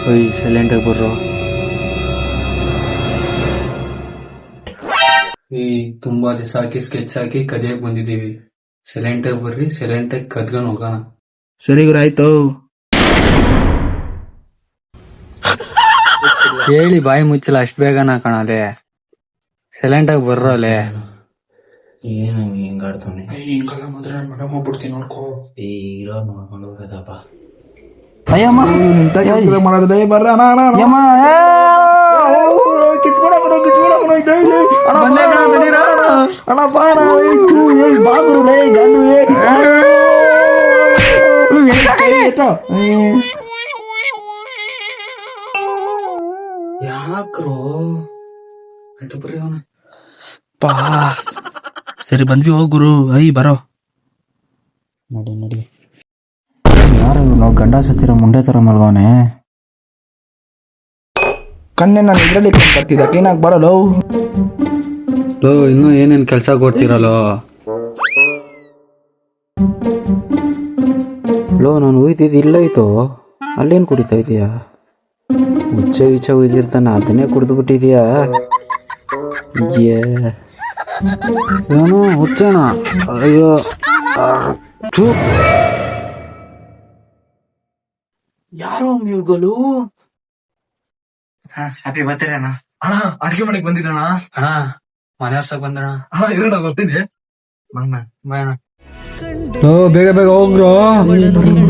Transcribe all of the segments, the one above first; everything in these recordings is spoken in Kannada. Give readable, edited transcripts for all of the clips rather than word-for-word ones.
ಒಯ್ ಸೈಲೆಂಟಾಗಿ ಬರ್ರೋ. ಈ ತುಂಬಾ ದಿವಸ ಹಾಕಿ ಸ್ಕೆಚ್ ಹಾಕಿ ಕದಿಯಕ್ ಬಂದಿದೀವಿ. ಸೈಲೆಂಟಾಗಿ ಬರ್ರಿ, ಸೈಲೆಂಟಾಗಿ ಕದ್ಕೊಂಡ್ ಹೋಗೋಣ. ಸರಿ ಗುರು, ಆಯ್ತು. ಹೇಳಿ ಬಾಯಿ ಮುಚ್ಚಲ್ಲ ಅಷ್ಟ್ ಬೇಗನ ಕಾಣಲೆ. ಸೈಲೆಂಟಾಗಿ ಬರ್ರೋಲೆ. ಏನು ಹಿಂಗಾಡ್ತಾನೆ? ಹಿಂಗೆಲ್ಲ ಮಾತ್ರ ನಾನು ಮನೆ ಹೋಗ್ಬಿಡ್ತೀನಿ ನೋಡ್ಕೋ. ಇರೋ ನೋಡ್ಕೊಂಡು ಹೋಗೋದಪ್ಪ. ಅಯ್ಯಮ್ಮ ಮಾಡೋದು ಬರ್ರ ಯಾಕ್ರೋ ಆಯ್ತು ಬರ್ರಿ ಅವನ. ಪಾ ಸರಿ ಬಂದ್ವಿ, ಹೋಗ್ ಗುರು. ಬರೋ ನಡಿ ನಡಿ. ಯಾರು ನಾವು ಗಂಡ ಸತ್ತಿರೋ ಮುಂಡೆ ತರ ಮಲ್ಗವನೆ. ಕಣ್ಣೆ ನಾನು ಇದ್ರಲ್ಲಿ ಬರ್ತಿದ್ದ ಕ್ಲೀನಾಗಿ ಬರಲ್ಲ. ಲೋ ಇನ್ನೂ ಏನೇನ್ ಕೆಲ್ಸ ಕೊಡ್ತೀರಲ್ಲೋ. ಲೋ ನಾನು ಉಯ್ದಿದ್ದು ಇಲ್ಲೈತೋ, ಅಲ್ಲೇನು ಕುಡಿತಾ ಇದೀಯಾ? ಹುಚ್ಚ ಗಿಚ್ಚ ಉಯ್ದಿರ್ತಾನ, ಅದನ್ನೇ ಕುಡಿದು ಬಿಟ್ಟಿದೀಯಾ? ಏನು ಹುಚ್ಚೇನ? ಅಯ್ಯೋ ಯಾರೋ ನೀವುಗಳು? ಹ್ಯಾಪಿ ಬರ್ತೀರಿ ಅಣ್ಣ. ಅಣ್ಣ ಅಡ್ಗೆ ಮಾಡಕ್ ಬಂದಿದ್ದಣ್ಣ. ಅಣ್ಣ ಮನೆ ವರ್ಷ ಬಂದಣ. ಅಣ್ಣ ಇರೋಣ ಬರ್ತೀನಿ. ಬಣ್ಣ ಬಾಯಣ್ಣ. ಓ ಬೇಗ ಬೇಗ ಹೋಗ್ರು.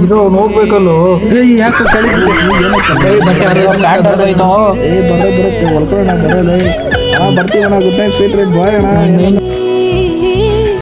ಇರೋ ಹೋಗ್ಬೇಕಲ್ಲೋ. ಯಾಕೆ ಬರುತ್ತೆ ಹೊಲ್ಕೊಳ್ಳೋಣ, ಬರೋಲ್ಲ. ಬರ್ತೀವಣ್ಣ. ಗುಡ್ ನೈಟ್, ಸ್ವೀಟ್ ರೇಟ್ ಬಾಯ್ ಅಣ್ಣ.